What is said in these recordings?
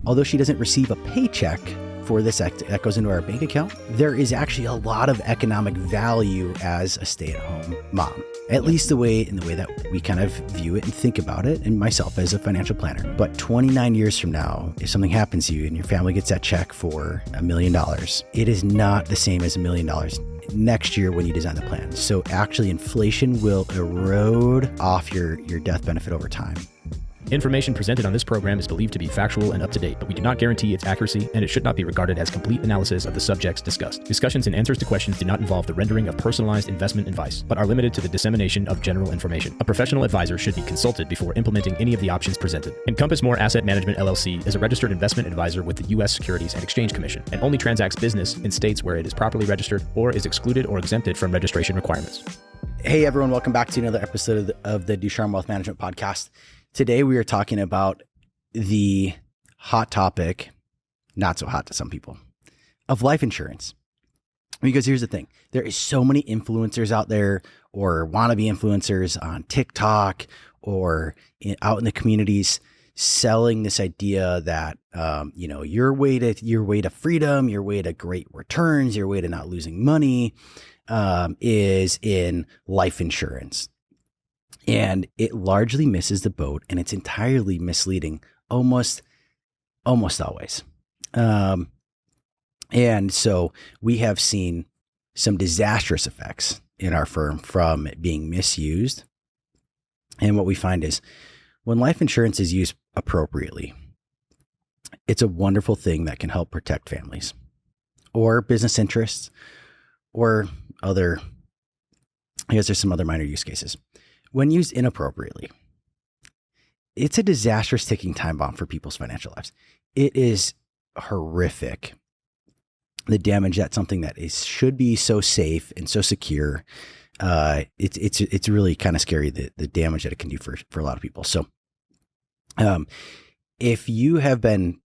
although she doesn't receive a paycheck for this that goes into our bank account, there is actually a lot of economic value as a stay-at-home mom. At least in the way that we kind of view it and think about it, and myself as a financial planner. But 29 years from now, if something happens to you and your family gets that check for $1 million, it is not the same as $1 million next year when you design the plan. So actually inflation will erode off your death benefit over time. Information presented on this program is believed to be factual and up-to-date, but we do not guarantee its accuracy, and it should not be regarded as complete analysis of the subjects discussed. Discussions and answers to questions do not involve the rendering of personalized investment advice, but are limited to the dissemination of general information. A professional advisor should be consulted before implementing any of the options presented. Encompass More Asset Management LLC is a registered investment advisor with the U.S. Securities and Exchange Commission and only transacts business in states where it is properly registered or is excluded or exempted from registration requirements. Hey everyone, welcome back to another episode of the Ducharme Wealth Management Podcast. Today we are talking about the hot topic, not so hot to some people, of life insurance. Because here's the thing, there is so many influencers out there or wannabe influencers on TikTok or out in the communities selling this idea that, your way to freedom, your way to great returns, your way to not losing money is in life insurance. And it largely misses the boat, and it's entirely misleading almost always. And so we have seen some disastrous effects in our firm from it being misused. And what we find is when life insurance is used appropriately, it's a wonderful thing that can help protect families or business interests or other, I guess there's some other minor use cases. When used inappropriately, it's a disastrous ticking time bomb for people's financial lives. It is horrific. The damage that something that should be so safe and so secure, it's really kind of scary, the damage that it can do for a lot of people. So if you have been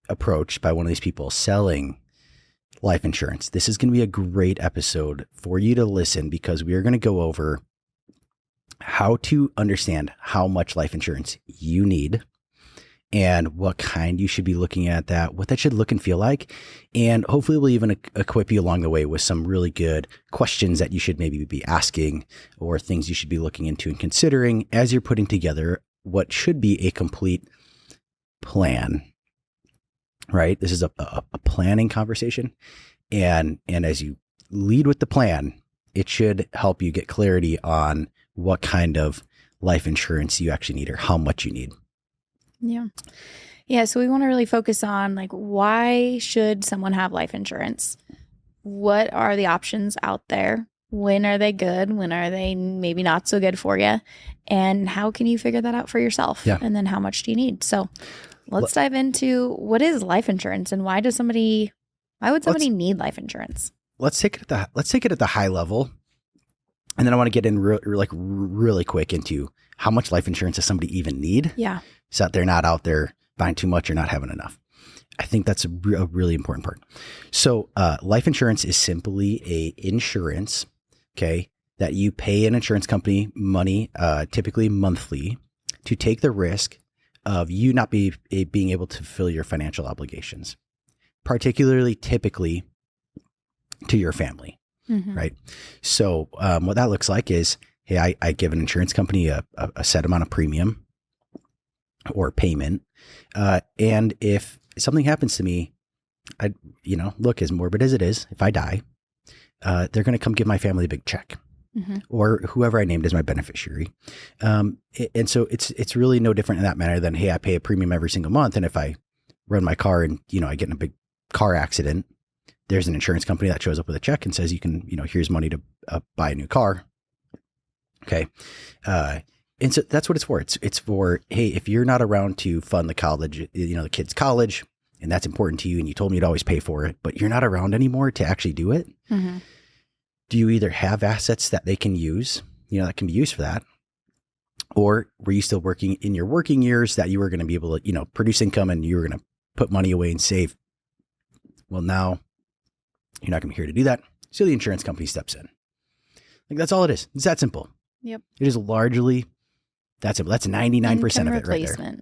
approached by one of these people selling life insurance, this is going to be a great episode for you to listen, because we are going to go over how to understand how much life insurance you need and what kind you should be looking at, what that should look and feel like. And hopefully we'll even equip you along the way with some really good questions that you should maybe be asking or things you should be looking into and considering as you're putting together what should be a complete plan, right? This is a planning conversation. And as you lead with the plan, it should help you get clarity on what kind of life insurance you actually need or how much you need. Yeah. So we want to really focus on why should someone have life insurance? What are the options out there? When are they good? When are they maybe not so good for you? And how can you figure that out for yourself? Yeah. And then how much do you need? So let's dive into what is life insurance and why would somebody need life insurance? Let's take it at the high level. And then I want to get in really quick into how much life insurance does somebody even need? Yeah. So that they're not out there buying too much or not having enough. I think that's a really important part. So life insurance is simply a insurance, okay, that you pay an insurance company money, typically monthly, to take the risk of you not being able to fulfill your financial obligations, typically to your family. Mm-hmm. Right. So what that looks like is, hey, I give an insurance company a set amount of premium or payment. And if something happens to me, look, as morbid as it is, if I die, they're going to come give my family a big check, mm-hmm. or whoever I named as my beneficiary. And so it's really no different in that manner than, hey, I pay a premium every single month. And if I run my car and, I get in a big car accident, there's an insurance company that shows up with a check and says, you can, here's money to buy a new car. Okay. And so that's what it's for. It's for, hey, if you're not around to fund the college, the kid's college, and that's important to you, and you told me you'd always pay for it, but you're not around anymore to actually do it. Mm-hmm. Do you either have assets that they can use, that can be used for that? Or were you still working in your working years that you were going to be able to, produce income and you were going to put money away and save? Well, now you're not going to be here to do that. So the insurance company steps in. That's all it is. It's that simple. Yep. It is largely that simple. That's 99% of it right there.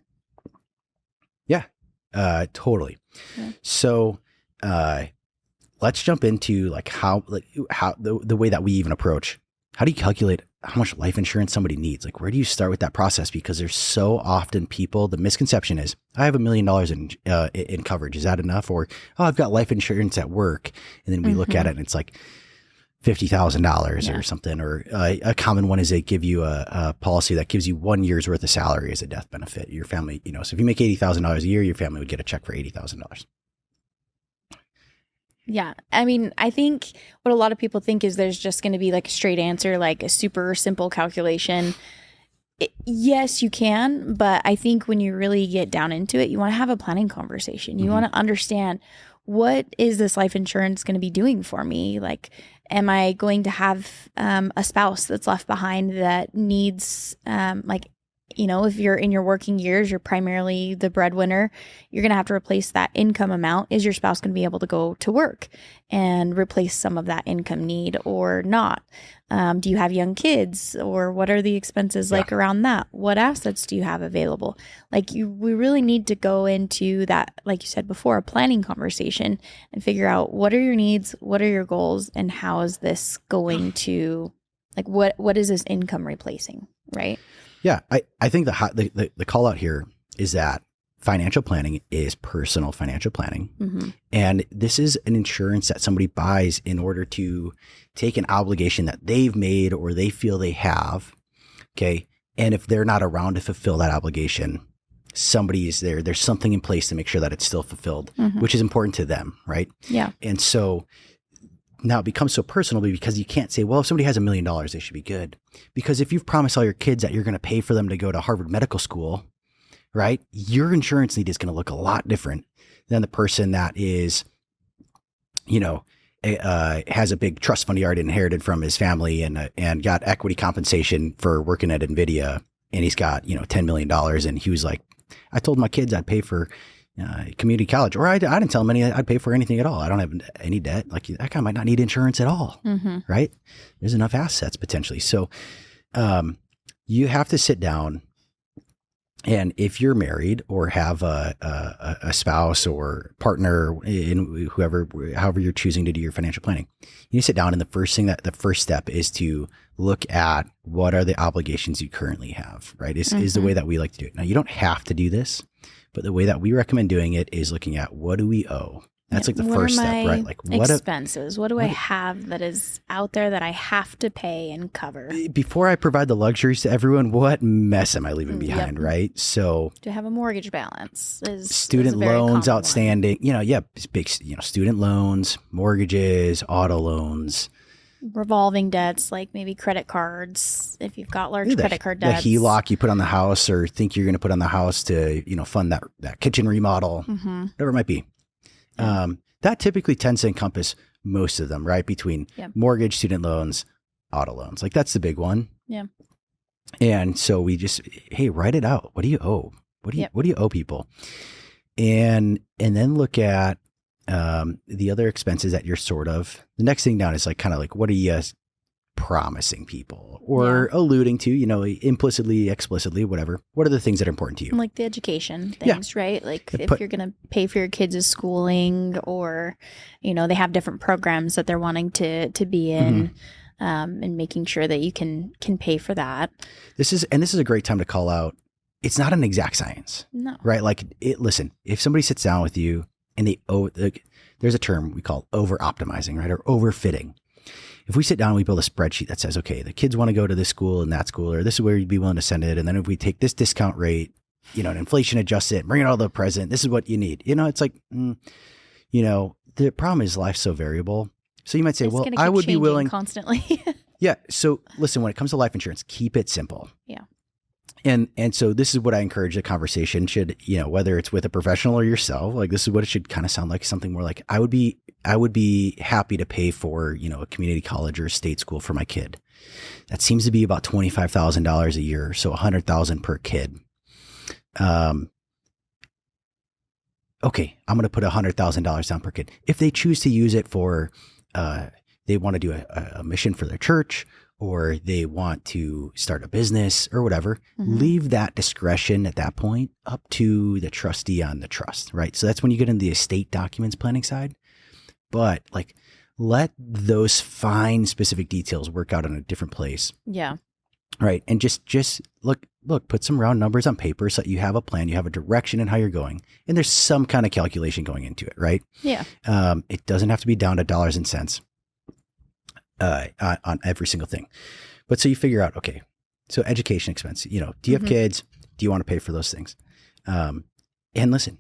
Yeah. Totally. Yeah. So, let's jump into like how the way that we even approach. How do you calculate how much life insurance somebody needs? Like, where do you start with that process? Because there's so often the misconception is, I have $1 million in coverage. Is that enough? Or, oh, I've got life insurance at work. And then we look at it and it's like $50,000 or something. Or a common one is they give you a policy that gives you 1 year's worth of salary as a death benefit. Your family, so if you make $80,000 a year, your family would get a check for $80,000. Yeah. I mean, I think what a lot of people think is there's just going to be like a straight answer, like a super simple calculation. Yes, you can. But I think when you really get down into it, you want to have a planning conversation. You want to understand, what is this life insurance going to be doing for me? Like, am I going to have a spouse that's left behind that needs if you're in your working years, you're primarily the breadwinner, you're going to have to replace that income amount. Is your spouse going to be able to go to work and replace some of that income need or not? Do you have young kids, or what are the expenses like around that? What assets do you have available? We really need to go into that, like you said before, a planning conversation and figure out, what are your needs? What are your goals? And how is this going to, what is this income replacing? Right. Yeah, I think the call out here is that financial planning is personal financial planning. And this is an insurance that somebody buys in order to take an obligation that they've made or they feel they have. Okay. And if they're not around to fulfill that obligation, somebody is there. There's something in place to make sure that it's still fulfilled, which is important to them. Right. Yeah. And so now it becomes so personal because you can't say, well, if somebody has $1 million, they should be good. Because if you've promised all your kids that you're going to pay for them to go to Harvard Medical School, right, your insurance need is going to look a lot different than the person that is, has a big trust fund he already inherited from his family and got equity compensation for working at NVIDIA. And he's got, $10 million. And he was like, I told my kids I'd pay for community college, or I didn't tell them I'd pay for anything at all. I don't have any debt. Like, that guy might not need insurance at all, right? There's enough assets potentially. So you have to sit down, and if you're married or have a spouse or partner in however you're choosing to do your financial planning, you sit down, and the first step is to look at what are the obligations you currently have, right? Is the way that we like to do it. Now, you don't have to do this, but the way that we recommend doing it is looking at, what do we owe? That's like the first step, right? Like, what expenses? What do I have that is out there that I have to pay and cover? Before I provide the luxuries to everyone, what mess am I leaving behind, right? So, do I have a mortgage balance? Student loans outstanding, big, student loans, mortgages, auto loans. Revolving debts, like maybe credit cards, if you've got large credit card debts. The HELOC you put on the house or think you're going to put on the house to, fund that kitchen remodel, whatever it might be. That typically tends to encompass most of them, right? Between mortgage, student loans, auto loans. Like, that's the big one. Yeah. And so we just, hey, write it out. What do you owe? What do you owe people? And then look at the other expenses that you're the next thing down is what are you promising people or alluding to, implicitly, explicitly, whatever. What are the things that are important to you? Like the education things, right? Like, if you're going to pay for your kids' schooling, or, they have different programs that they're wanting to be in, and making sure that you can pay for that. This is a great time to call out. It's not an exact science, right? Listen, if somebody sits down with you and there's a term we call over optimizing, right? Or overfitting. If we sit down and we build a spreadsheet that says, okay, the kids want to go to this school and that school, or this is where you'd be willing to send it. And then if we take this discount rate, and inflation adjust it, bring it all to the present, this is what you need. It's like, the problem is life's so variable. So you might say, well, I would be willing constantly. Yeah. So listen, when it comes to life insurance, keep it simple. Yeah. And so this is what I encourage the conversation should, whether it's with a professional or yourself, like, this is what it should kind of sound like, something more like, I would be happy to pay for, a community college or a state school for my kid. That seems to be about $25,000 a year. So $100,000 per kid. Okay. I'm going to put $100,000 down per kid. If they choose to use it for, they want to do a mission for their church, or they want to start a business or whatever, Mhm. leave that discretion at that point up to the trustee on the trust, right? So that's when you get into the estate documents planning side. But like, let those fine specific details work out in a different place. Yeah. Right. And just look, put some round numbers on paper so that you have a plan, you have a direction in how you're going. And there's some kind of calculation going into it, right? Yeah. It doesn't have to be down to dollars and cents on every single thing. But so you figure out, okay, so education expense, do you have Mhm. kids? Do you want to pay for those things? And listen,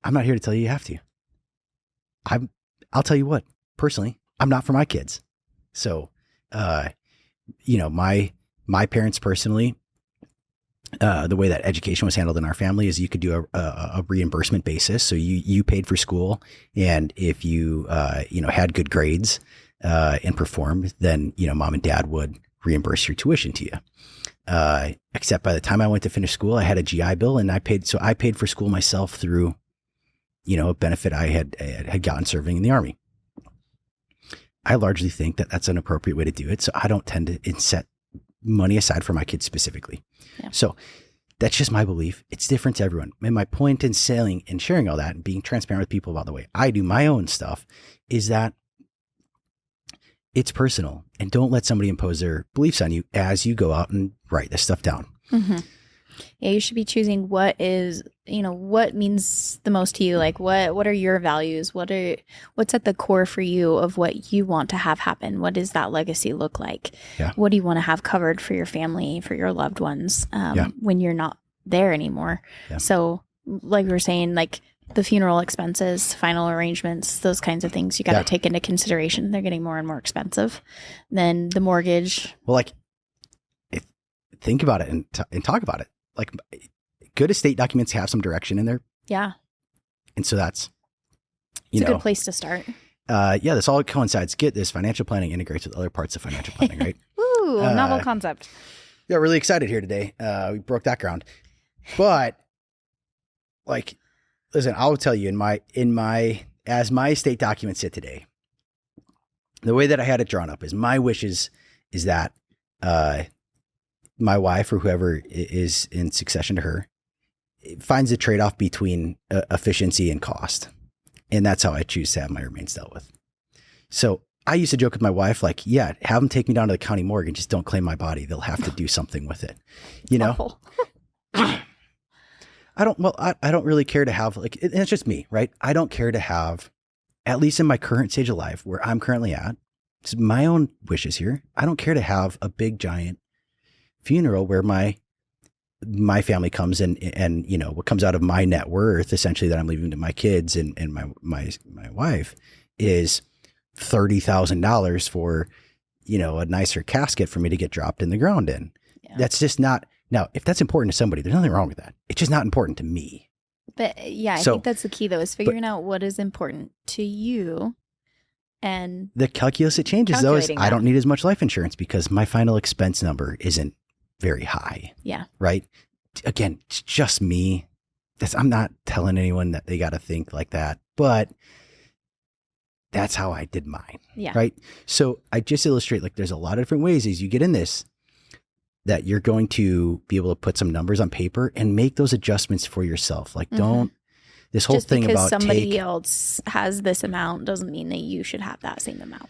I'm not here to tell you have to. I'll tell you what, personally, I'm not for my kids. So, my parents personally, the way that education was handled in our family is you could do a reimbursement basis. So you paid for school, and if you had good grades and performed, then mom and dad would reimburse your tuition to you. Except by the time I went to finish school, I had a GI Bill, and I paid for school myself through a benefit I had gotten serving in the Army. I largely think that that's an appropriate way to do it. So I don't tend to set money aside for my kids specifically. Yeah. So that's just my belief. It's different to everyone. And my point in selling and sharing all that and being transparent with people about the way I do my own stuff is that it's personal, and don't let somebody impose their beliefs on you as you go out and write this stuff down. Mm-hmm. Yeah, you should be choosing what means the most to you. Like what are your values? What's at the core for you of what you want to have happen? What does that legacy look like? Yeah. What do you want to have covered for your family, for your loved ones, when you're not there anymore? Yeah. So like we were saying, like the funeral expenses, final arrangements, those kinds of things you got to take into consideration. They're getting more and more expensive than the mortgage. Well, think about it and talk about it. Like, good estate documents have some direction in there. Yeah. And so that's, It's a good place to start. This all coincides. Get this, financial planning integrates with other parts of financial planning, right? Ooh, novel concept. Yeah, really excited here today. We broke that ground. But listen, I'll tell you as my estate documents sit today, the way that I had it drawn up is my wishes is that my wife or whoever is in succession to her finds a trade-off between efficiency and cost. And that's how I choose to have my remains dealt with. So I used to joke with my wife, like, yeah, have them take me down to the county morgue and just don't claim my body. They'll have to do something with it. I don't really care to have, and it's just me, right? I don't care to have, at least in my current stage of life where I'm currently at, it's my own wishes here. I don't care to have a big giant funeral where my family comes and what comes out of my net worth, essentially, that I'm leaving to my kids and my wife is $30,000 for, a nicer casket for me to get dropped in the ground in. Yeah. That's just not, now, if that's important to somebody, there's nothing wrong with that. It's just not important to me. But yeah, I think that's the key though, is figuring out what is important to you. And the calculus it changes though is I don't need as much life insurance because my final expense number isn't very high. Yeah. Right. Again, it's just me. I'm not telling anyone that they got to think like that, but that's how I did mine. Yeah. Right. So I just illustrate, there's a lot of different ways as you get in this that you're going to be able to put some numbers on paper and make those adjustments for yourself. Don't this whole just thing because about somebody else has this amount doesn't mean that you should have that same amount.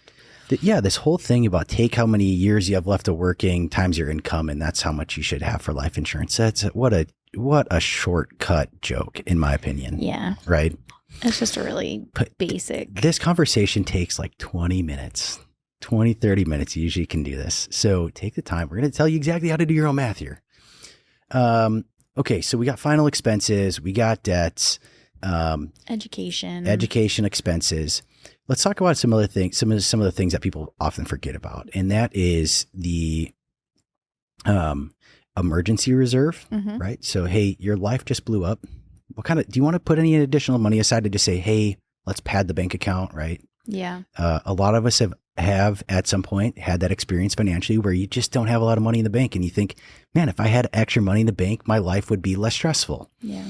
This whole thing about take how many years you have left of working times your income, and that's how much you should have for life insurance. That's what a shortcut joke, in my opinion. Yeah. Right. It's just a really basic. This conversation takes 20 minutes, 20, 30 minutes. You usually can do this. So take the time. We're going to tell you exactly how to do your own math here. Okay. So we got final expenses. We got debts. Education expenses. Let's talk about some other things, some of the things that people often forget about. And that is the emergency reserve, right? So, hey, your life just blew up. Do you want to put any additional money aside to just say, hey, let's pad the bank account, right? Yeah. A lot of us have at some point had that experience financially where you just don't have a lot of money in the bank. And you think, man, if I had extra money in the bank, my life would be less stressful. Yeah.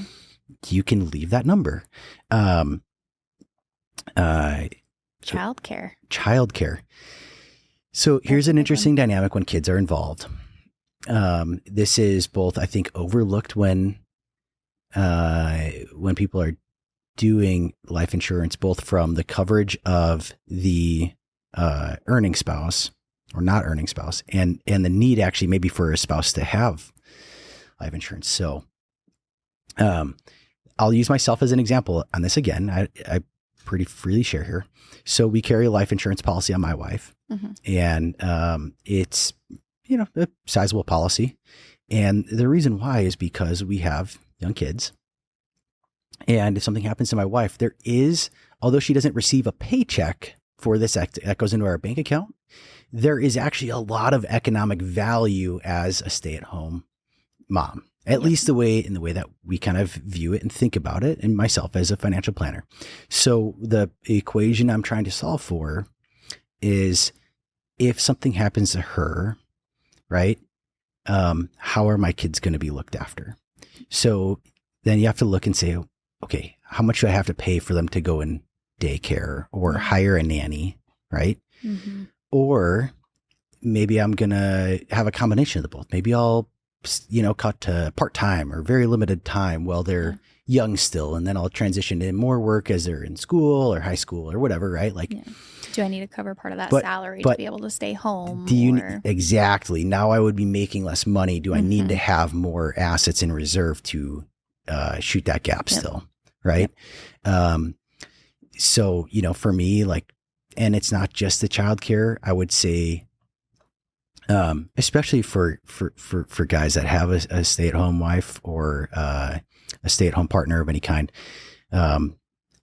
You can leave that number. Childcare. So here's That's a an good interesting dynamic when kids are involved. This is both, I think, overlooked when people are doing life insurance, both from the coverage of the earning spouse or not earning spouse, and the need actually maybe for a spouse to have life insurance. So I'll use myself as an example on this again. I pretty freely share here. So we carry a life insurance policy on my wife, and it's a sizable policy. And the reason why is because we have young kids. And if something happens to my wife, there is, although she doesn't receive a paycheck for this that goes into our bank account, there is actually a lot of economic value as a stay-at-home mom, at least in the way that we kind of view it and think about it, and myself as a financial planner. So the equation I'm trying to solve for is if something happens to her, right? How are my kids going to be looked after? So then you have to look and say, okay, how much do I have to pay for them to go in daycare or hire a nanny, right? Or maybe I'm going to have a combination of the both. Maybe I'll, cut to part-time or very limited time while they're young still. And then I'll transition to more work as they're in school or high school or whatever, right? Like, do I need to cover part of that salary to be able to stay home? Exactly. Now I would be making less money. Do I need to have more assets in reserve to shoot that gap still? Right. So, for me, like, and it's not just the childcare, I would say, especially for guys that have a stay-at-home wife or a stay-at-home partner of any kind, I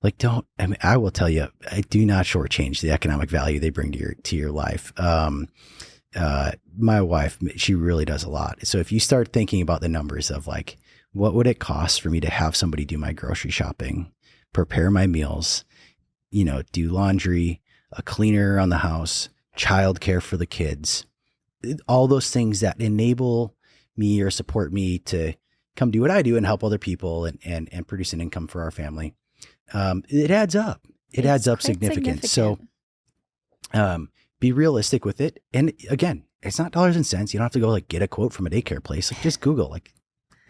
will tell you, I do not shortchange the economic value they bring to your life. My wife, she really does a lot. So if you start thinking about the numbers of like, what would it cost for me to have somebody do my grocery shopping, prepare my meals, do laundry, a cleaner around the house, childcare for the kids, all those things that enable me or support me to come do what I do and help other people and produce an income for our family. It adds up. It adds up significant. So, be realistic with it. And again, it's not dollars and cents. You don't have to go like get a quote from a daycare place. Like just Google like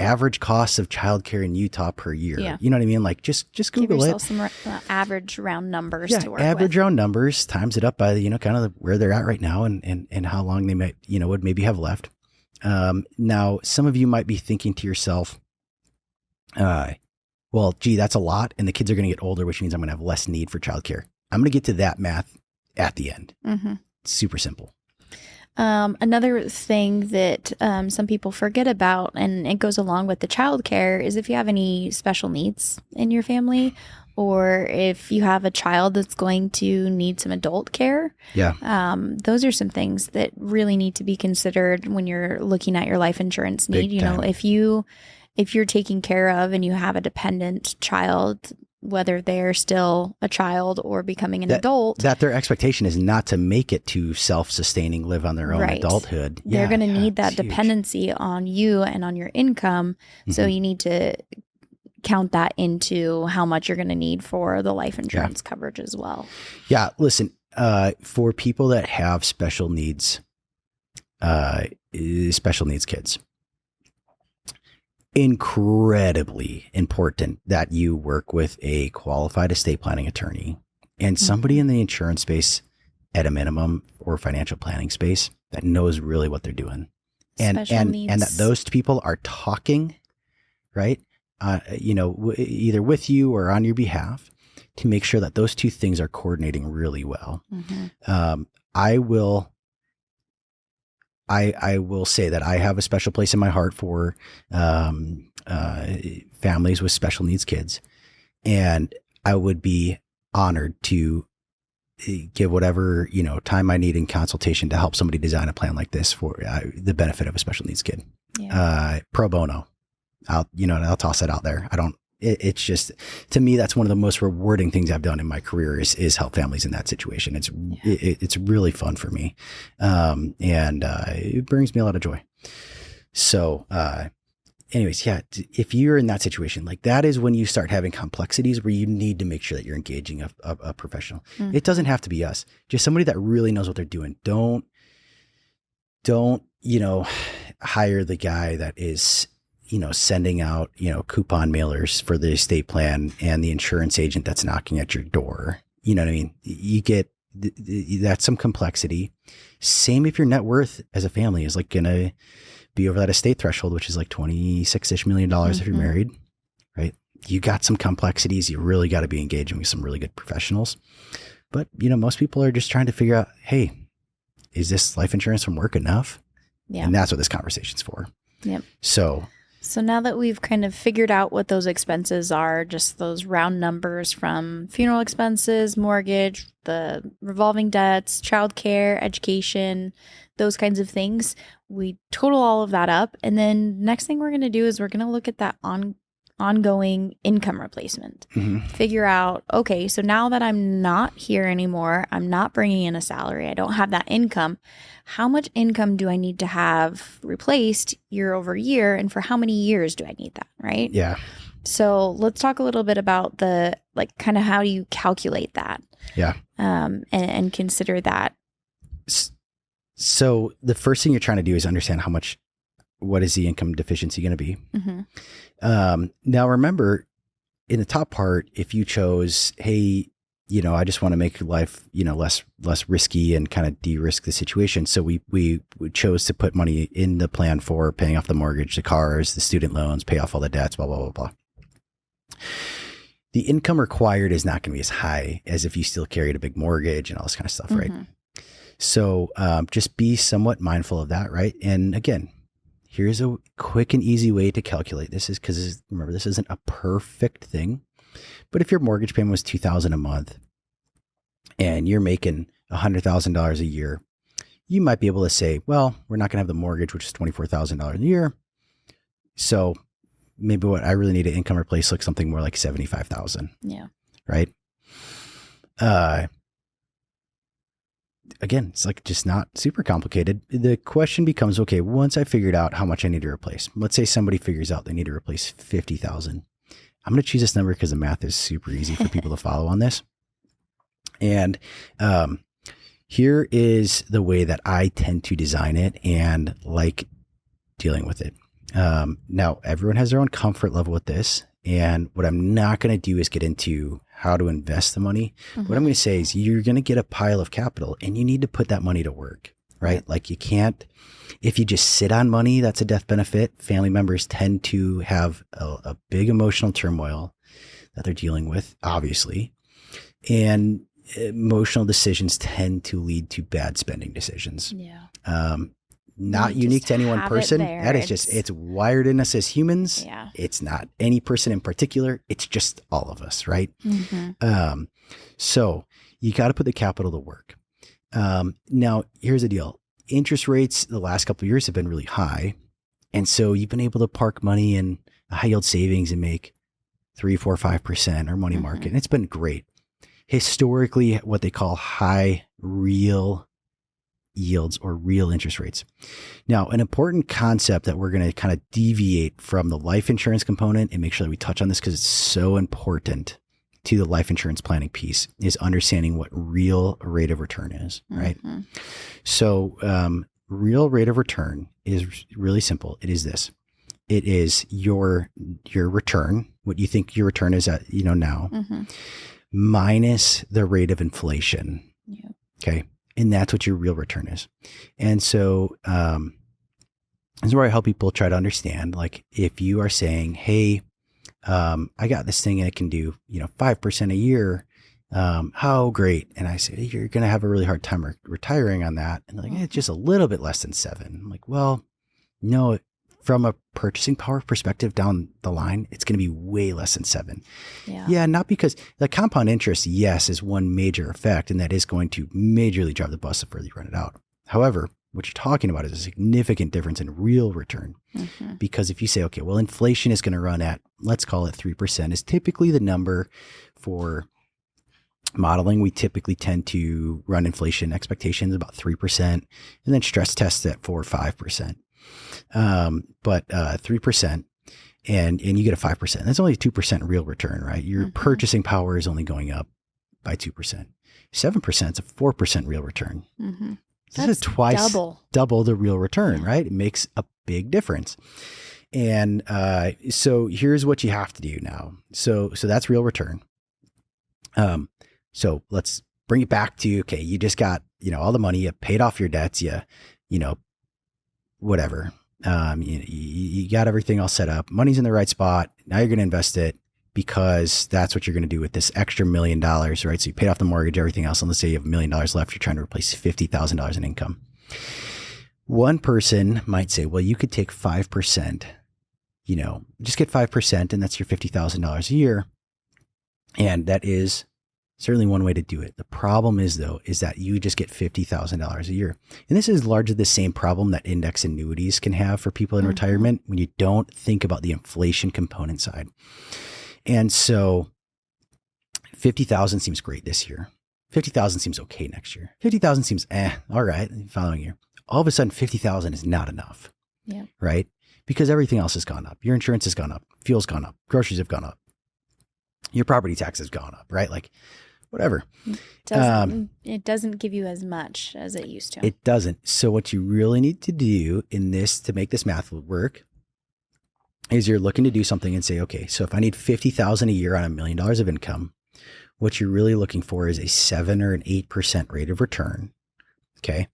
average costs of childcare in Utah per year. Yeah. You know what I mean? Like just Google Give yourself some average round numbers to work average with. round numbers, times it up by kind of where they're at right now and how long they might, would maybe have left. Now some of you might be thinking to yourself, well, gee, that's a lot. And the kids are going to get older, which means I'm going to have less need for childcare. I'm going to get to that math at the end. It's super simple. Another thing that some people forget about, and it goes along with the childcare, is if you have any special needs in your family, or if you have a child that's going to need some adult care. Those are some things that really need to be considered when you're looking at your life insurance need. If you're taking care of and you have a dependent child, whether they're still a child or becoming an adult, that their expectation is not to make it to self-sustaining, live on their own adulthood. They're going to need that dependency on you and on your income. So you need to count that into how much you're going to need for the life insurance coverage as well. Yeah. Listen, for people that have special needs kids, incredibly important that you work with a qualified estate planning attorney and somebody in the insurance space at a minimum or financial planning space that knows really what they're doing. And that those people are talking, right? Either with you or on your behalf to make sure that those two things are coordinating really well. I will say that I have a special place in my heart for families with special needs kids. And I would be honored to give whatever, time I need in consultation to help somebody design a plan like this for the benefit of a special needs kid. Pro bono. I'll toss that out there. It's just, to me, that's one of the most rewarding things I've done in my career is help families in that situation. It's really fun for me. And it brings me a lot of joy. So, anyways, yeah, if you're in that situation, like that is when you start having complexities where you need to make sure that you're engaging a professional. Mhm. It doesn't have to be us, just somebody that really knows what they're doing. Don't, hire the guy that is, sending out, coupon mailers for the estate plan and the insurance agent that's knocking at your door. You know what I mean? You get, that's some complexity. Same if your net worth as a family is like going to be over that estate threshold, which is like $26-ish million if you're married, right? You got some complexities. You really got to be engaging with some really good professionals. But, most people are just trying to figure out, hey, is this life insurance from work enough? Yeah. And that's what this conversation's for. Yep. So now that we've kind of figured out what those expenses are, just those round numbers from funeral expenses, mortgage, the revolving debts, childcare, education, those kinds of things, we total all of that up. And then next thing we're going to do is we're going to look at that ongoing income replacement. Figure out, okay, so now that I'm not here anymore, I'm not bringing in a salary, I don't have that income, how much income do I need to have replaced year over year, and for how many years do I need that, right? Yeah. So let's talk a little bit about the, like, kind of how do you calculate that? Yeah. And consider that. So the first thing you're trying to do is understand what is the income deficiency going to be? Now remember, in the top part, if you chose, hey, I just want to make life, less risky and kind of de-risk the situation. So we chose to put money in the plan for paying off the mortgage, the cars, the student loans, pay off all the debts, blah, blah, blah, blah. The income required is not going to be as high as if you still carried a big mortgage and all this kind of stuff, right? So just be somewhat mindful of that, right? And again, here's a quick and easy way to calculate this, is because remember, this isn't a perfect thing. But if your mortgage payment was $2,000 a month and you're making $100,000 a year, you might be able to say, well, we're not going to have the mortgage, which is $24,000 a year. So maybe what I really need to income replace looks something more like $75,000. Yeah. Right. Again, it's like just not super complicated. The question becomes, okay, once I figured out how much I need to replace, let's say somebody figures out they need to replace 50,000. I'm going to choose this number because the math is super easy for people to follow on this. And here is the way that I tend to design it and like dealing with it. Now, everyone has their own comfort level with this. And what I'm not going to do is get into how to invest the money. What I'm going to say is you're going to get a pile of capital and you need to put that money to work, right? Like you can't, if you just sit on money, that's a death benefit. Family members tend to have a big emotional turmoil that they're dealing with, obviously. And emotional decisions tend to lead to bad spending decisions. Yeah. Not unique to any one person. That is just, it's wired in us as humans. Yeah. It's not any person in particular. It's just all of us, right? So you got to put the capital to work. Now, here's the deal. Interest rates the last couple of years have been really high. And so you've been able to park money in a high yield savings and make 3, 4, 5% or money market. And it's been great. Historically, what they call high real yields or real interest rates. Now, an important concept that we're going to kind of deviate from the life insurance component and make sure that we touch on this because it's so important to the life insurance planning piece is understanding what real rate of return is, right? So, real rate of return is really simple. It is this. It is your return, what you think your return is at, now, minus the rate of inflation. Yeah. Okay. And that's what your real return is. And so, this is where I help people try to understand, like, if you are saying, hey, I got this thing and it can do, 5% a year. How great. And I say, you're going to have a really hard time retiring on that. And like, it's just a little bit less than 7. I'm like, well, no, from a purchasing power perspective down the line, it's going to be way less than 7. Yeah. Not because the compound interest, yes, is one major effect, and that is going to majorly drive the bus the further you run it out. However, what you're talking about is a significant difference in real return. Because if you say, okay, well, inflation is going to run at, let's call it 3%, is typically the number for modeling. We typically tend to run inflation expectations about 3% and then stress test at 4 or 5%. But 3%, and you get a 5%. That's only a 2% real return, right? Your purchasing power is only going up by 2%. 7% is a 4% real return. This is twice double the real return, right? It makes a big difference. And so here's what you have to do now. So that's real return. So let's bring it back to, okay, you just got, all the money, you paid off your debts, whatever. You got everything all set up. Money's in the right spot. Now you're going to invest it because that's what you're going to do with this extra $1 million, right? So you paid off the mortgage, everything else. And let's say you have $1 million left. You're trying to replace $50,000 in income. One person might say, well, you could take 5%, just get 5% and that's your $50,000 a year. And that is certainly one way to do it. The problem is that you just get $50,000 a year. And this is largely the same problem that index annuities can have for people in retirement when you don't think about the inflation component side. And so 50,000 seems great this year. 50,000 seems okay next year. 50,000 seems all right the following year. All of a sudden 50,000 is not enough. Yeah. Right? Because everything else has gone up. Your insurance has gone up, fuel's gone up, groceries have gone up. Your property tax has gone up, right? Like whatever. It doesn't give you as much as it used to. It doesn't. So what you really need to do in this to make this math work is you're looking to do something and say, okay, so if I need 50,000 a year on $1 million of income, what you're really looking for is a 7 or an 8% rate of return. Okay.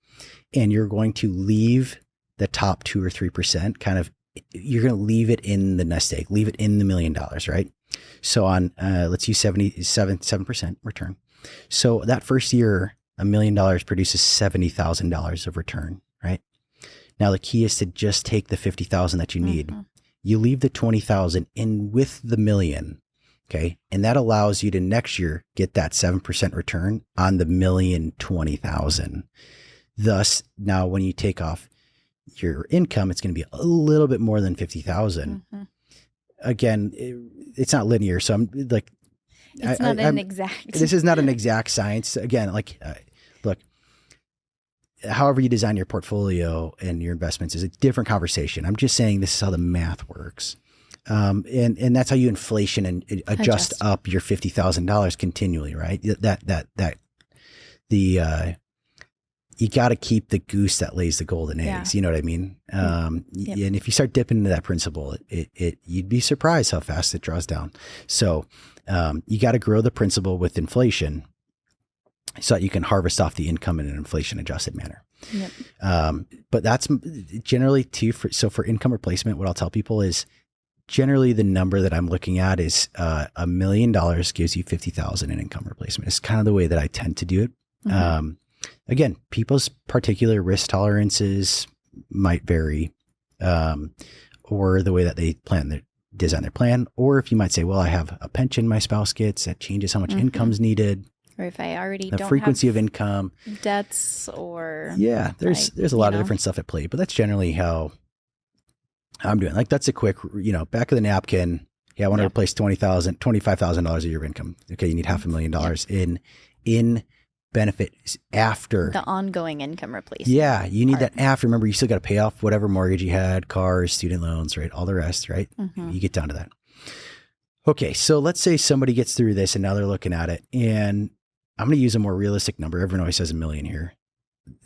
And you're going to leave the top 2 or 3% you're going to leave it in the nest egg, leave it in the $1 million, right? So on, let's use 7% return. So that first year, $1 million produces $70,000 of return, right? Now the key is to just take the 50,000 that you need. You leave the 20,000 in with the $1 million. Okay. And that allows you to next year get that 7% return on the $1,020,000. Thus, now when you take off your income, it's going to be a little bit more than 50,000. Again, it's not linear. So I'm like, it's not an exact. This is not an exact science. Again, look, however you design your portfolio and your investments is a different conversation. I'm just saying this is how the math works. And that's how you inflation and adjust up your $50,000 continually, right? You got to keep the goose that lays the golden eggs. You know what I mean? And if you start dipping into that principle, you'd be surprised how fast it draws down. So you got to grow the principal with inflation so that you can harvest off the income in an inflation adjusted manner. But that's generally too, for income replacement, what I'll tell people is generally the number that I'm looking at is $1 million gives you 50,000 in income replacement. It's kind of the way that I tend to do it. Again, people's particular risk tolerances might vary, or the way that they design their plan. Or if you might say, well, I have a pension my spouse gets that changes how much income's needed. Or if I already the don't frequency have of income, debts, or there's a lot of different stuff at play. But that's generally how I'm doing. Like that's a quick, back of the napkin. Yeah, I want to replace $25,000 a year of income. Okay, you need $500,000 in benefit after the ongoing income replacement. Yeah, you need that after. Remember, you still got to pay off whatever mortgage you had, cars, student loans, right? All the rest, right? You get down to that. Okay, so let's say somebody gets through this and now they're looking at it, and I'm going to use a more realistic number. Everyone always says $1 million here.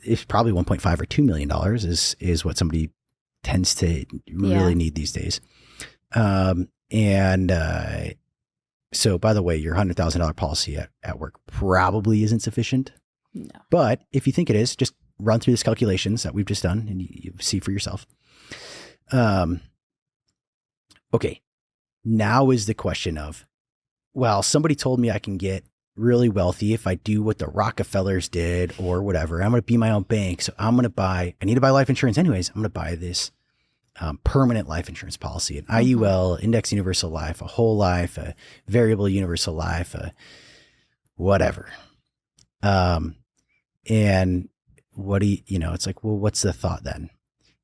It's probably $1.5 or $2 million is what somebody tends to really need these days. So by the way, your $100,000 policy at work probably isn't sufficient. No. But if you think it is, just run through these calculations that we've just done and you see for yourself. Okay. Now is the question of, well, somebody told me I can get really wealthy if I do what the Rockefellers did or whatever. I'm going to be my own bank. So I need to buy life insurance anyways. I'm going to buy this permanent life insurance policy, an IUL, index universal life, a whole life, a variable universal life, whatever. And what do it's like, well, what's the thought then?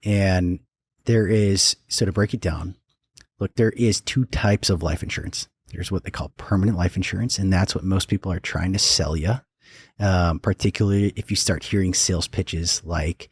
And there is, so to break it down, look, there is 2 types of life insurance. There's what they call permanent life insurance. And that's what most people are trying to sell you. Particularly if you start hearing sales pitches like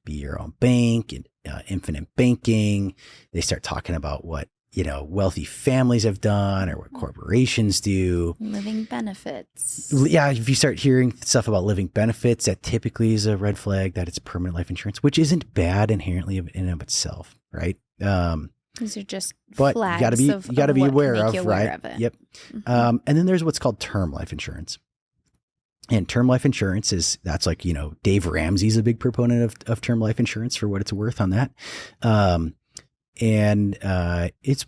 be your own bank and infinite banking. They start talking about what wealthy families have done or what corporations do. Living benefits. Yeah, if you start hearing stuff about living benefits, that typically is a red flag that it's permanent life insurance, which isn't bad inherently in and of itself, right? These are just but flags. You got to be aware of, right? Of it. Yep. And then there's what's called term life insurance. And term life insurance that's like, Dave Ramsey's a big proponent of term life insurance for what it's worth on that. It's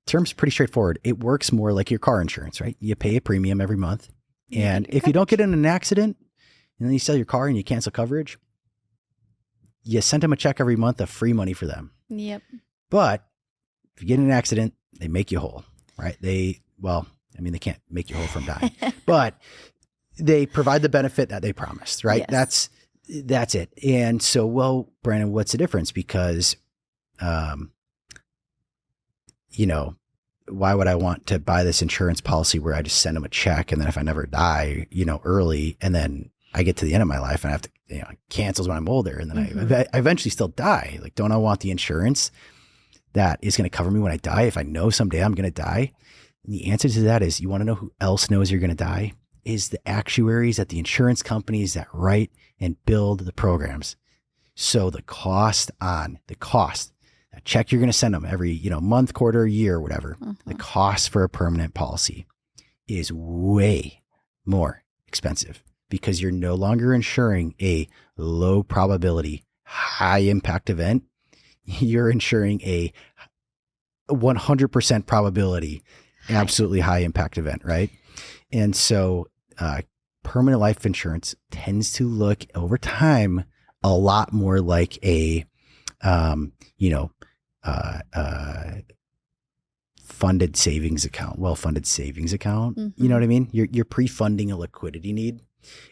term's pretty straightforward. It works more like your car insurance, right? You pay a premium every month. And if you don't get in an accident and then you sell your car and you cancel coverage, you send them a check every month of free money for them. Yep. But if you get in an accident, they make you whole, right? They can't make you whole from dying, but they provide the benefit that they promised, right? Yes. That's it. And so, well, Brandon, what's the difference? Because, why would I want to buy this insurance policy where I just send them a check and then if I never die, early, and then I get to the end of my life and I have to, it cancels when I'm older and then I eventually still die. Like, don't I want the insurance that is going to cover me when I die if I know someday I'm going to die? And the answer to that is, you want to know who else knows you're going to die? Is the actuaries at the insurance companies that write and build the programs. So the cost, that check you're going to send them every, month, quarter, year, whatever, the cost for a permanent policy is way more expensive because you're no longer insuring a low probability, high impact event. You're insuring a 100% probability, absolutely high impact event, right? And so permanent life insurance tends to look over time a lot more like a, funded savings account, well-funded savings account. You know what I mean? You're pre-funding a liquidity need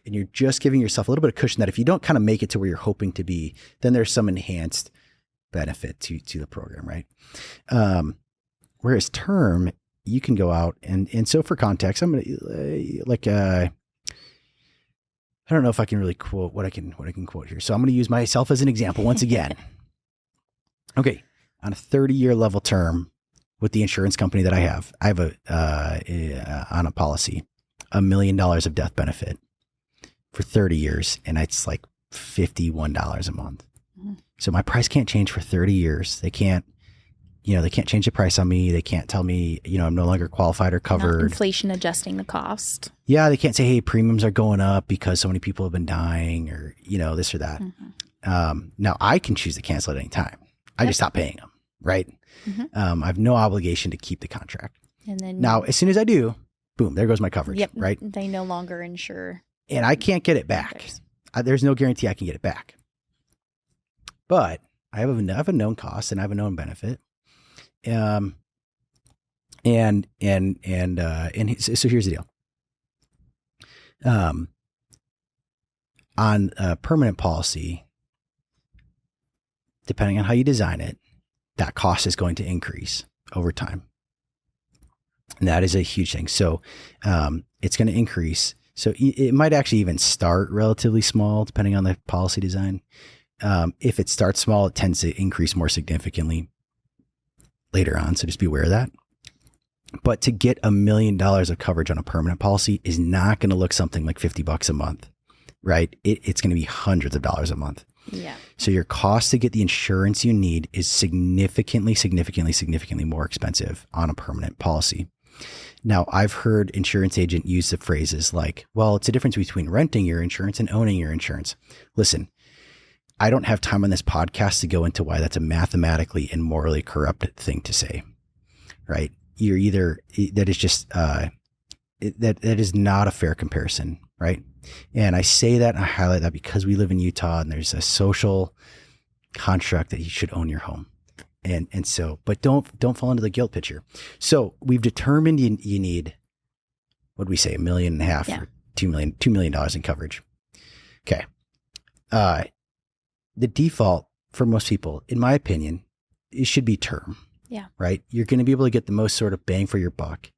and you're just giving yourself a little bit of cushion that if you don't kind of make it to where you're hoping to be, then there's some enhanced benefit to the program, right? Whereas term, you can go out and so for context, I'm going to I don't know if I can really quote what I can quote here. So I'm going to use myself as an example once again. Okay. On a 30-year level term with the insurance company that I have on a policy, $1 million of death benefit for 30 years. And it's like $51 a month. So my price can't change for 30 years. They can't change the price on me. They can't tell me, I'm no longer qualified or covered. Not inflation adjusting the cost. Yeah. They can't say, hey, premiums are going up because so many people have been dying or, this or that. Now I can choose to cancel at any time. I just stop paying them. Right. I have no obligation to keep the contract. And then now, as soon as I do, boom, there goes my coverage. Yep. Right. They no longer insure. And I can't get it back. There's no guarantee I can get it back. But I have a known cost and I have a known benefit. So here's the deal. On a permanent policy, depending on how you design it, that cost is going to increase over time. And that is a huge thing. So, it's going to increase. So it might actually even start relatively small, depending on the policy design. If it starts small, it tends to increase more significantly later on. So just be aware of that. But to get $1 million of coverage on a permanent policy is not going to look something like $50 a month, right? It's going to be hundreds of dollars a month. Yeah. So your cost to get the insurance you need is significantly more expensive on a permanent policy. Now, I've heard insurance agent use the phrases like, well, it's a difference between renting your insurance and owning your insurance. Listen, I don't have time on this podcast to go into why that's a mathematically and morally corrupt thing to say, right? That is not a fair comparison, right? And I say that and I highlight that because we live in Utah and there's a social construct that you should own your home. And so, but don't fall into the guilt picture. So we've determined you need, what do we say, $1.5 million or $2 million in coverage. Okay. The default for most people, in my opinion, it should be term. Yeah. Right. You're going to be able to get the most sort of bang for your buck.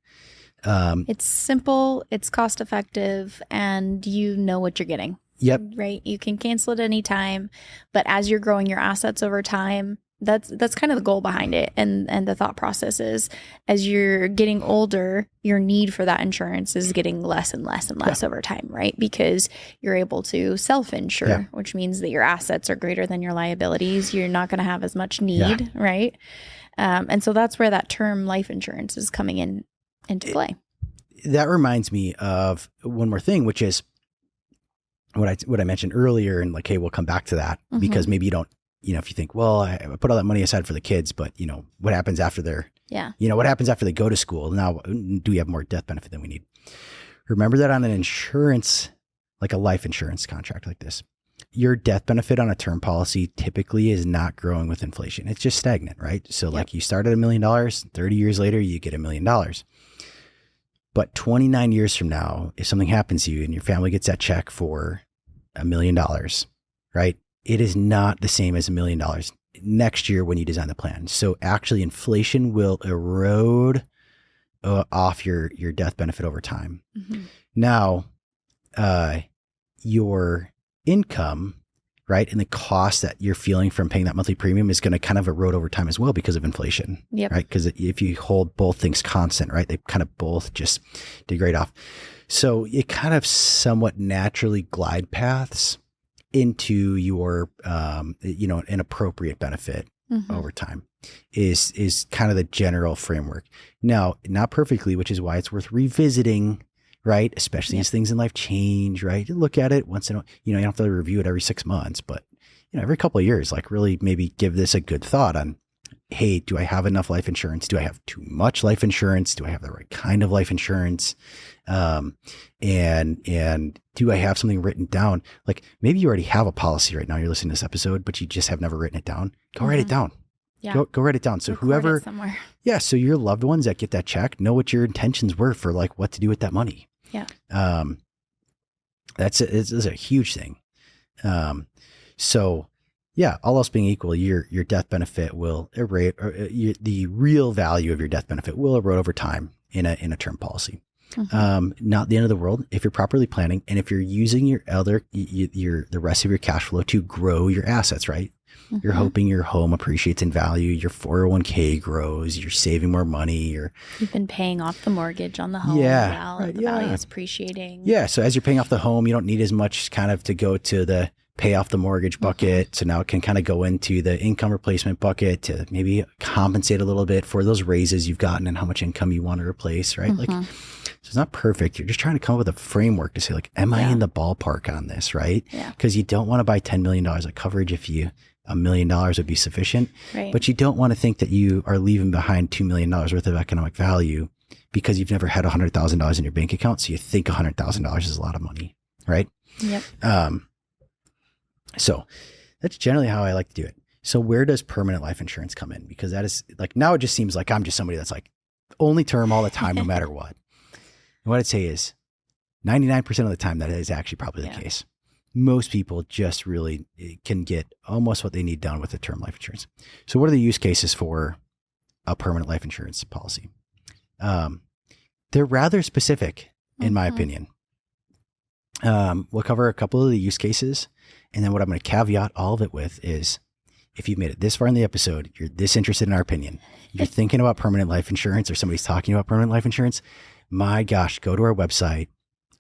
It's simple, it's cost effective, and you know what you're getting. Yep. Right. You can cancel at any time, but as you're growing your assets over time, That's kind of the goal behind it. And the thought process is, as you're getting older, your need for that insurance is getting less and less and less over time, right? Because you're able to self-insure, which means that your assets are greater than your liabilities. You're not going to have as much need, right? And so that's where that term life insurance is coming into play. That reminds me of one more thing, which is what I mentioned earlier, and like, hey, we'll come back to that because maybe you don't, if you think, well, I put all that money aside for the kids, but what happens after what happens after they go to school? Now, do we have more death benefit than we need? Remember that on an insurance, like a life insurance contract like this, your death benefit on a term policy typically is not growing with inflation. It's just stagnant, right? So like you start at $1 million, 30 years later, you get $1 million. But 29 years from now, if something happens to you and your family gets that check for $1 million, right? It is not the same as $1 million next year when you design the plan. So actually inflation will erode off your death benefit over time. Now, your income, right, and the cost that you're feeling from paying that monthly premium is going to kind of erode over time as well because of inflation, right? Because if you hold both things constant, right, they kind of both just degrade off. So it kind of somewhat naturally glide paths into your, an appropriate benefit over time is kind of the general framework. Now, not perfectly, which is why it's worth revisiting, right? Especially as things in life change, right? You look at it once in a, you don't have to review it every 6 months, but every couple of years, like really maybe give this a good thought on, hey, do I have enough life insurance? Do I have too much life insurance? Do I have the right kind of life insurance? And do I have something written down? Like maybe you already have a policy right now. You're listening to this episode, but you just have never written it down. Go write it down. Yeah. Go write it down. So Record it somewhere. Yeah. So your loved ones that get that check know what your intentions were for like what to do with that money. Yeah. It's a huge thing. So yeah, all else being equal, your death benefit will erode, the real value of your death benefit will erode over time in a term policy. Not the end of the world if you're properly planning and if you're using the rest of your cash flow to grow your assets, right? You're hoping your home appreciates in value, your 401k grows, you're saving more money, you've been paying off the mortgage on the home the value is appreciating. Yeah. So as you're paying off the home, you don't need as much kind of to go to the pay off the mortgage bucket. So now it can kind of go into the income replacement bucket to maybe compensate a little bit for those raises you've gotten and how much income you want to replace, right? Like, so it's not perfect. You're just trying to come up with a framework to say like, am I in the ballpark on this, right? Because you don't want to buy $10 million of coverage if $1 million would be sufficient, but you don't want to think that you are leaving behind $2 million worth of economic value because you've never had $100,000 in your bank account. So you think $100,000 is a lot of money, right? Yep. So that's generally how I like to do it. So where does permanent life insurance come in? Because that is like, now it just seems like I'm just somebody that's like only term all the time, no matter what. And what I'd say is 99% of the time that is actually probably the case. Most people just really can get almost what they need done with a term life insurance. So what are the use cases for a permanent life insurance policy? They're rather specific in my opinion. We'll cover a couple of the use cases. And then what I'm going to caveat all of it with is if you've made it this far in the episode, you're this interested in our opinion, you're thinking about permanent life insurance or somebody's talking about permanent life insurance, my gosh, go to our website,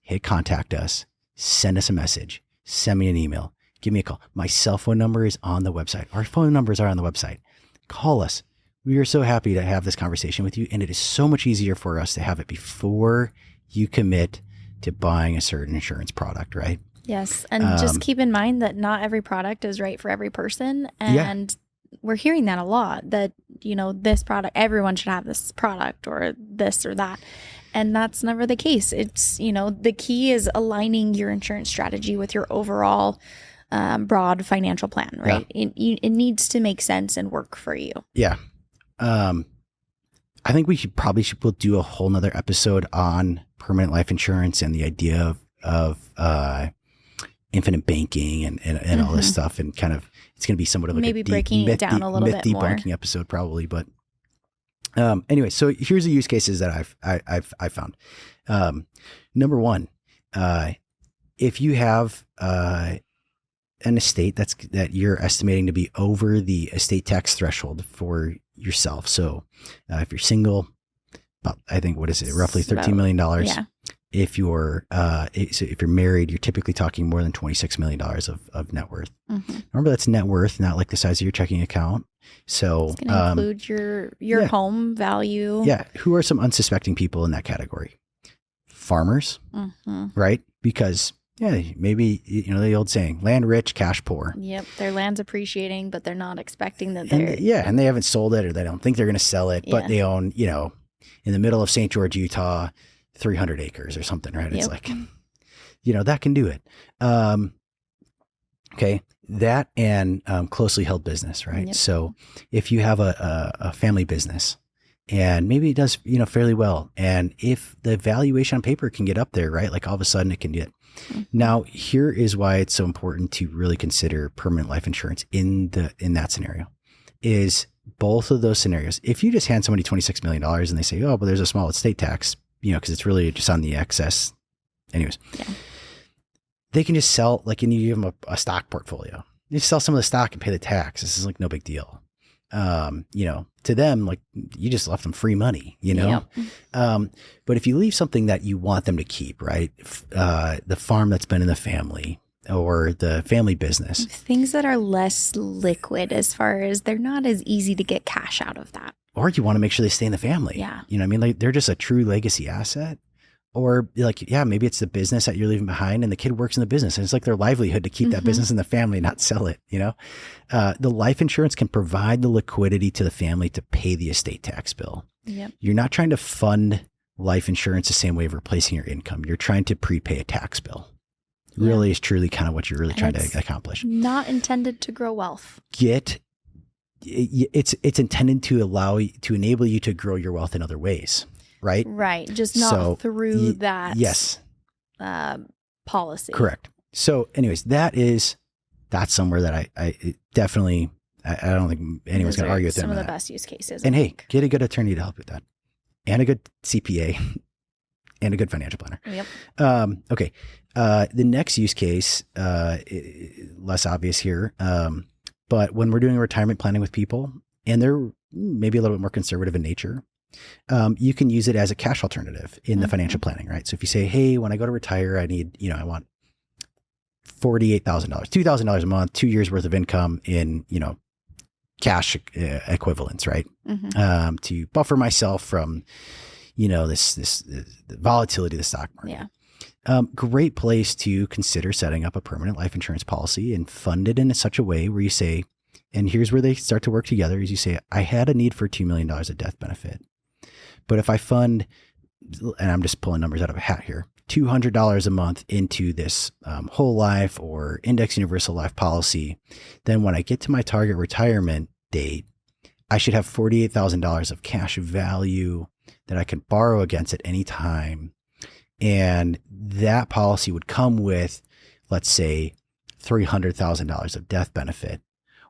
hit contact us, send us a message, send me an email, give me a call. My cell phone number is on the website. Our phone numbers are on the website. Call us. We are so happy to have this conversation with you. And it is so much easier for us to have it before you commit to buying a certain insurance product, right? Yes. And just keep in mind that not every product is right for every person. And we're hearing that a lot, that, this product, everyone should have this product or this or that. And that's never the case. It's, the key is aligning your insurance strategy with your overall broad financial plan, right? It needs to make sense and work for you. Yeah. I think we'll do a whole nother episode on permanent life insurance and the idea of infinite banking and all this stuff, and kind of it's going to be somewhat of like maybe breaking it down a little bit more. Debunking episode probably, but anyway, so here's the use cases that I've found. Number one, if you have an estate that you're estimating to be over the estate tax threshold for yourself. So if you're single, about, I think, what is it? Roughly $13 million. Yeah. If you're married, you're typically talking more than $26 million of net worth. Mm-hmm. Remember, that's net worth, not like the size of your checking account. So It's going to include your home value. Yeah. Who are some unsuspecting people in that category? Farmers, right? Because maybe, the old saying, land rich, cash poor. Yep. Their land's appreciating, but they're not expecting that they're. And they haven't sold it, or they don't think they're going to sell it, but they own, in the middle of St. George, Utah, 300 acres or something, right? It's like, that can do it. Okay. That and closely held business, right? Yep. So if you have a family business and maybe it does, fairly well, and if the valuation on paper can get up there, right? Like all of a sudden it can get. Now, here is why it's so important to really consider permanent life insurance in that scenario. Is both of those scenarios. If you just hand somebody $26 million and they say, oh, but there's a small estate tax, because it's really just on the excess. Anyways, they can just sell, and you give them a stock portfolio. You sell some of the stock and pay the tax. This is like no big deal. To them, you just left them free money, but if you leave something that you want them to keep, right? The farm that's been in the family or the family business. Things that are less liquid, as far as they're not as easy to get cash out of that. Or you want to make sure they stay in the family. Yeah. They're just a true legacy asset. Or maybe it's the business that you're leaving behind and the kid works in the business and it's like their livelihood to keep that business in the family, not sell it. The life insurance can provide the liquidity to the family to pay the estate tax bill. Yep. You're not trying to fund life insurance the same way of replacing your income. You're trying to prepay a tax bill. Really is truly kind of what you're really trying to accomplish. Not intended to grow wealth. It's intended to enable you to grow your wealth in other ways. Right? Right. Just not through that policy. Correct. So anyways, that's somewhere that I definitely, I don't think anyone's going to argue with them. Some of the best use cases. And hey, get a good attorney to help with that, and a good CPA and a good financial planner. Yep. Okay. The next use case, less obvious here. But when we're doing retirement planning with people and they're maybe a little bit more conservative in nature, you can use it as a cash alternative in the financial planning, right? So if you say, hey, when I go to retire, I need, I want $48,000, $2,000 a month, 2 years worth of income in, cash equivalents, right? To buffer myself from, this volatility of the stock market. Yeah. Great place to consider setting up a permanent life insurance policy and fund it in such a way where you say, and here's where they start to work together, is you say, I had a need for $2 million of death benefit. But if I fund, and I'm just pulling numbers out of a hat here, $200 a month into this whole life or index universal life policy, then when I get to my target retirement date, I should have $48,000 of cash value that I can borrow against at any time. And that policy would come with, let's say, $300,000 of death benefit.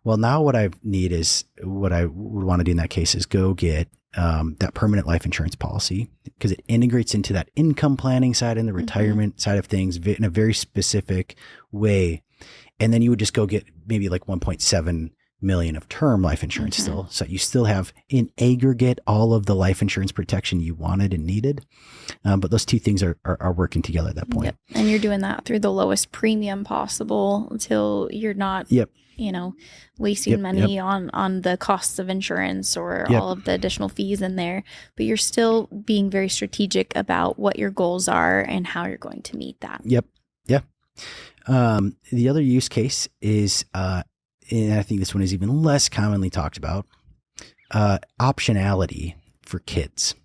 Well, now what I need is, what I would want to do in that case is go get that permanent life insurance policy, because it integrates into that income planning side and the retirement side of things in a very specific way. And then you would just go get maybe like 1.7 million of term life insurance still. So you still have in aggregate all of the life insurance protection you wanted and needed. But those two things are working together at that point. Yep. And you're doing that through the lowest premium possible until you're not, wasting money on the costs of insurance or all of the additional fees in there. But you're still being very strategic about what your goals are and how you're going to meet that. Yep. Yeah. The other use case is, and I think this one is even less commonly talked about, optionality for kids.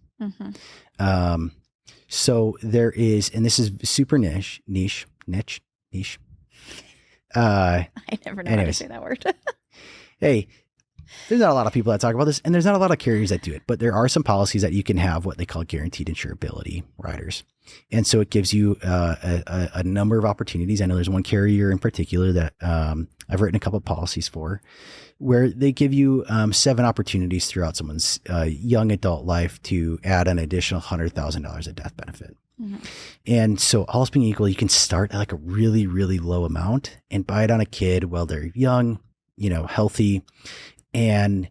So there is, and this is super niche. I never know how to say that word. Hey, there's not a lot of people that talk about this, and there's not a lot of carriers that do it, but there are some policies that you can have what they call guaranteed insurability riders. And so it gives you a number of opportunities. I know there's one carrier in particular that I've written a couple of policies for, where they give you 7 opportunities throughout someone's young adult life to add an additional $100,000 of death benefit. And so all else being equal, you can start at like a really, really low amount and buy it on a kid while they're young, healthy. And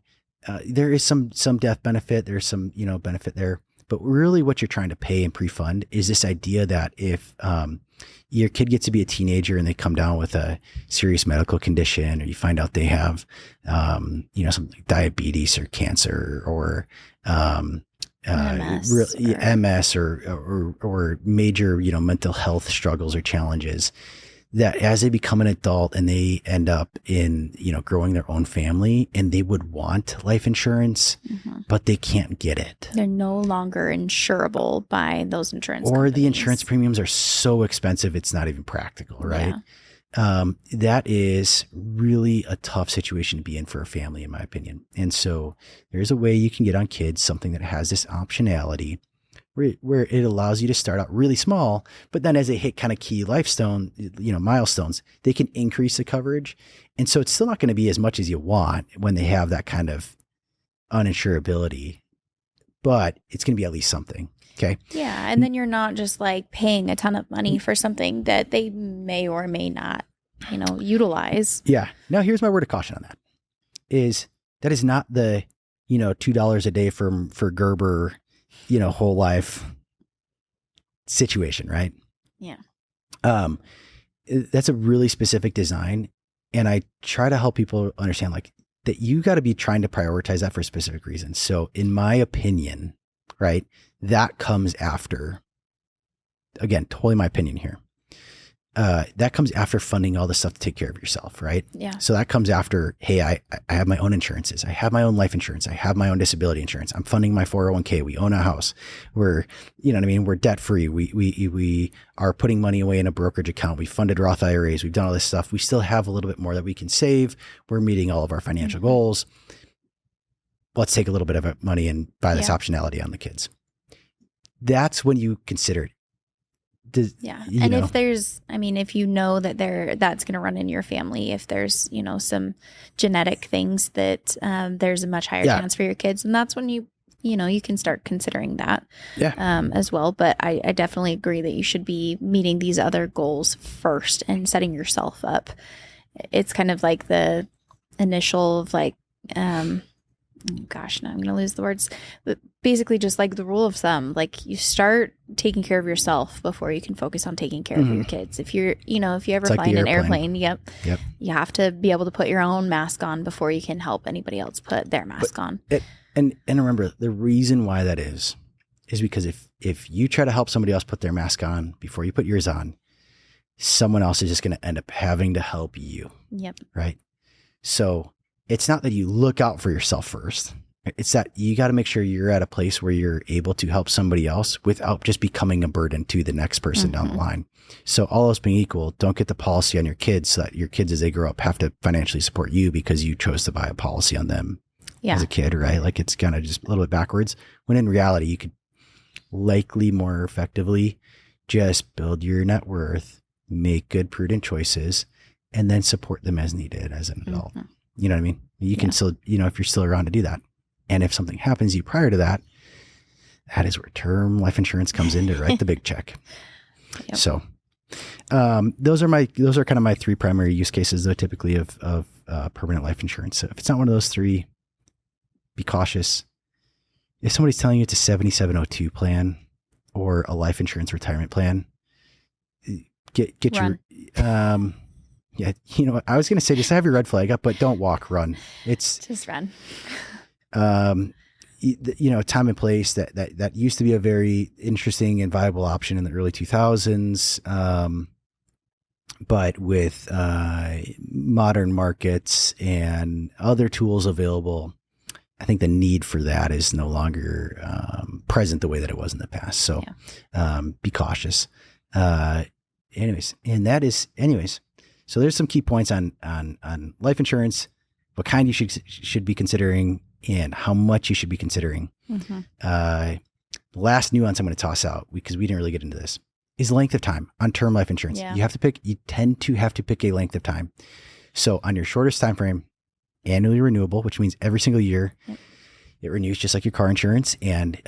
there is some death benefit. There's some, benefit there. But really what you're trying to pay and pre-fund is this idea that if your kid gets to be a teenager and they come down with a serious medical condition, or you find out they have, something like diabetes or cancer or MS or major, mental health struggles or challenges, that as they become an adult and they end up in, growing their own family and they would want life insurance, but they can't get it. They're no longer insurable by those insurance Or companies. the insurance premiums are so expensive, it's not even practical, right? Yeah. That is really a tough situation to be in for a family, in my opinion. And so there's a way you can get on kids, something that has this optionality where it allows you to start out really small, but then as they hit kind of key milestones, they can increase the coverage. And so it's still not going to be as much as you want when they have that kind of uninsurability, but it's going to be at least something. Okay. Yeah. And then you're not just like paying a ton of money for something that they may or may not, utilize. Yeah. Now here's my word of caution on that that is not the, $2 a day for Gerber, whole life situation, right? Yeah. That's a really specific design. And I try to help people understand like that you got to be trying to prioritize that for specific reasons. So in my opinion, right, that comes after, again, totally my opinion here. That comes after funding all the stuff to take care of yourself, right? Yeah. So that comes after, hey, I have my own insurances. I have my own life insurance. I have my own disability insurance. I'm funding my 401k. We own a house. We're, we're debt free. We are putting money away in a brokerage account. We funded Roth IRAs. We've done all this stuff. We still have a little bit more that we can save. We're meeting all of our financial goals. Let's take a little bit of money and buy this optionality on the kids. That's when you consider it. And if there's, if you know that that's going to run in your family, if there's, some genetic things that there's a much higher chance for your kids, and that's when you can start considering that as well. But I definitely agree that you should be meeting these other goals first and setting yourself up. It's kind of like the initial of like, gosh, now I'm going to lose the words, but basically just like the rule of thumb, like you start taking care of yourself before you can focus on taking care of your kids. If you're, if you ever fly in an airplane, you have to be able to put your own mask on before you can help anybody else put their mask on. And remember, the reason why that is because if you try to help somebody else put their mask on before you put yours on, someone else is just going to end up having to help you. Yep. Right. So it's not that you look out for yourself first. It's that you got to make sure you're at a place where you're able to help somebody else without just becoming a burden to the next person down the line. So all else being equal, don't get the policy on your kids so that your kids, as they grow up, have to financially support you because you chose to buy a policy on them as a kid, right? Like it's kind of just a little bit backwards, when in reality, you could likely more effectively just build your net worth, make good, prudent choices, and then support them as needed as an adult. You know what I mean? You can still, if you're still around to do that. And if something happens to you prior to that, that is where term life insurance comes in to write the big check. Yep. So, those are kind of my three primary use cases, though, typically of permanent life insurance. So if it's not one of those three, be cautious. If somebody's telling you it's a 7702 plan or a life insurance retirement plan, get Run. your, I was going to say just have your red flag up, but don't walk, run. It's just run. Time and place that used to be a very interesting and viable option in the early 2000s. But with modern markets and other tools available, I think the need for that is no longer present the way that it was in the past. So be cautious. Anyways. So there's some key points on life insurance, what kind you should be considering, and how much you should be considering. Last nuance I'm going to toss out, because we didn't really get into this, is length of time on term life insurance. Yeah. You tend to have to pick a length of time. So on your shortest time frame, annually renewable, which means every single year it renews, just like your car insurance. And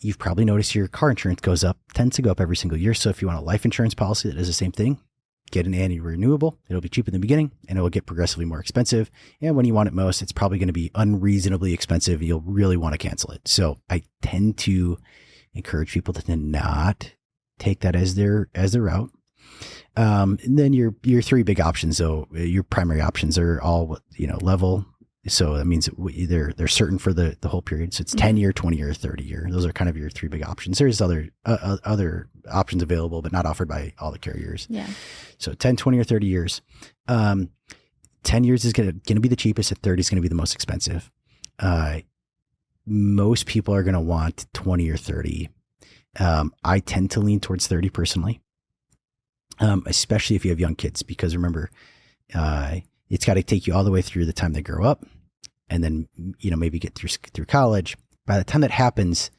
you've probably noticed your car insurance tends to go up every single year. So if you want a life insurance policy that does the same thing, get an annual renewable. It'll be cheap in the beginning and it will get progressively more expensive. And when you want it most, it's probably going to be unreasonably expensive. You'll really want to cancel it. So I tend to encourage people to not take that as their route. And then your three big options, though, your primary options are all, level. So that means they're certain for the whole period. So it's 10 year, 20 year, 30 year. Those are kind of your three big options. There's other options available, but not offered by all the carriers. Yeah. So 10, 20 or 30 years. 10 years is going to be the cheapest. At 30 is going to be the most expensive. Most people are going to want 20 or 30. I tend to lean towards 30 personally. Especially if you have young kids, because remember, it's got to take you all the way through the time they grow up and then, maybe get through college. By the time that happens,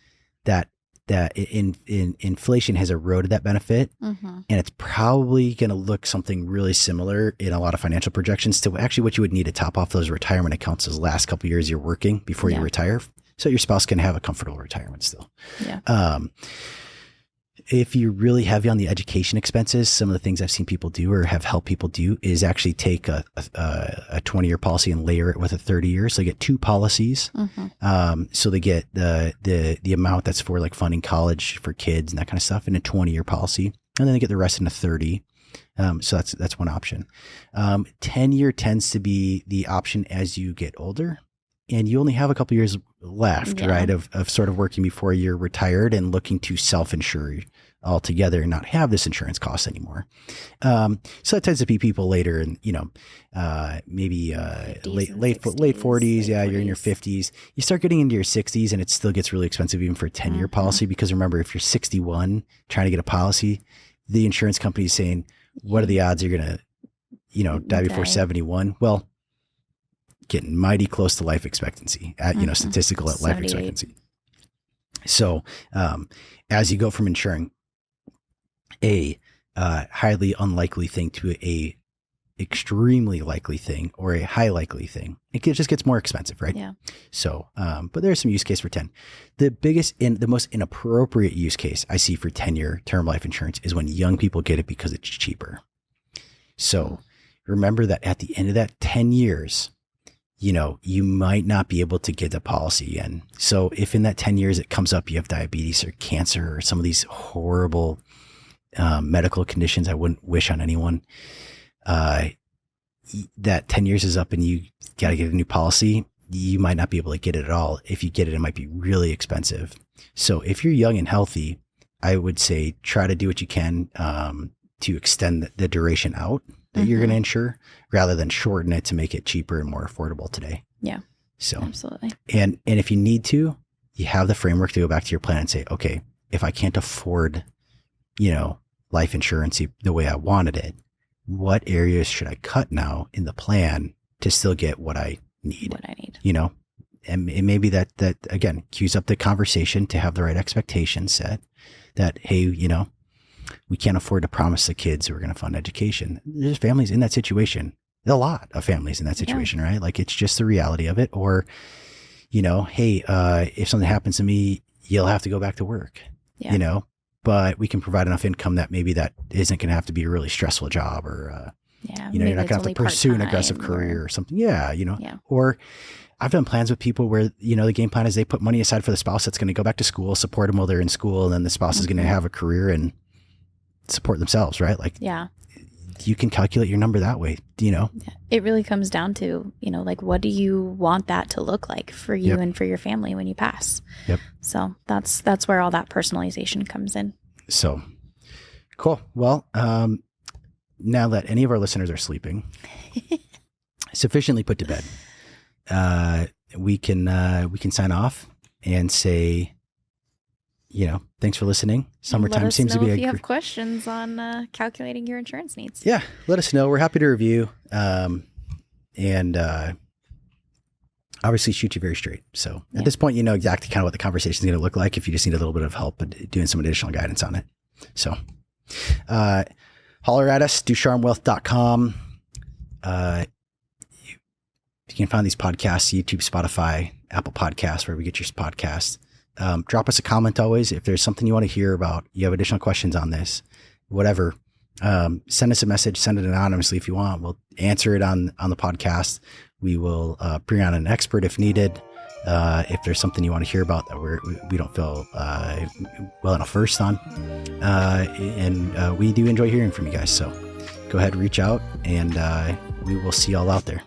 that inflation has eroded that benefit, and it's probably going to look something really similar in a lot of financial projections to actually what you would need to top off those retirement accounts those last couple of years you're working before you retire. So your spouse can have a comfortable retirement still. Yeah. If you're really heavy on the education expenses, some of the things I've seen people do or have helped people do is actually take a 20-year policy and layer it with a 30 year. So they get two policies. So they get the amount that's for like funding college for kids and that kind of stuff in a 20-year policy. And then they get the rest in a 30. So that's one option. 10-year tends to be the option as you get older. And you only have a couple years left, right, of sort of working before you're retired and looking to self-insure altogether and not have this insurance cost anymore. So it tends to be people later and, maybe late 40s. Yeah, you're in your 50s. You start getting into your 60s and it still gets really expensive even for a 10-year policy, because remember, if you're 61 trying to get a policy, the insurance company is saying, what are the odds you're going to, die before 71? Well, getting mighty close to life expectancy at, statistical at life expectancy. So, as you go from insuring a highly unlikely thing to a extremely likely thing or a high likely thing, it just gets more expensive, right? Yeah. So, but there's some use case for 10. The biggest and the most inappropriate use case I see for 10-year term life insurance is when young people get it because it's cheaper. So remember that at the end of that 10 years, you might not be able to get the policy in. So if in that 10 years it comes up, you have diabetes or cancer or some of these horrible medical conditions I wouldn't wish on anyone, that 10 years is up and you got to get a new policy, you might not be able to get it at all. If you get it, it might be really expensive. So if you're young and healthy, I would say try to do what you can to extend the duration out that you're going to insure, rather than shorten it to make it cheaper and more affordable today. Yeah. So absolutely. And if you need to, you have the framework to go back to your plan and say, okay, if I can't afford, life insurance the way I wanted it, what areas should I cut now in the plan to still get what I need? And maybe that again, cues up the conversation to have the right expectations set that, hey, we can't afford to promise the kids we're going to fund education. There's families in that situation. A lot of families in that situation, right? Like it's just the reality of it. Or, hey, if something happens to me, you'll have to go back to work, but we can provide enough income that maybe that isn't going to have to be a really stressful job or, you're not going to have to pursue an aggressive career or something. Yeah. Or I've done plans with people where, the game plan is they put money aside for the spouse that's going to go back to school, support them while they're in school. And then the spouse is going to have a career and support themselves, right? Like, you can calculate your number that way, It really comes down to, like, what do you want that to look like for you and for your family when you pass? Yep. So that's where all that personalization comes in. So cool. Well, now that any of our listeners are sleeping, sufficiently put to bed, we can sign off and say, thanks for listening. Summertime seems to be if you have questions on calculating your insurance needs. Yeah, let us know. We're happy to review, and obviously shoot you very straight. So at this point, you know exactly kind of what the conversation is going to look like if you just need a little bit of help doing some additional guidance on it. So holler at us, dusharmwealth.com. You can find these podcasts, YouTube, Spotify, Apple Podcasts, wherever we get your podcasts. Drop us a comment always. If there's something you want to hear about, you have additional questions on this, whatever, send us a message, send it anonymously if you want. We'll answer it on the podcast. We will bring on an expert if needed. If there's something you want to hear about that we don't feel well enough versed on. And we do enjoy hearing from you guys. So go ahead, reach out, and we will see y'all out there.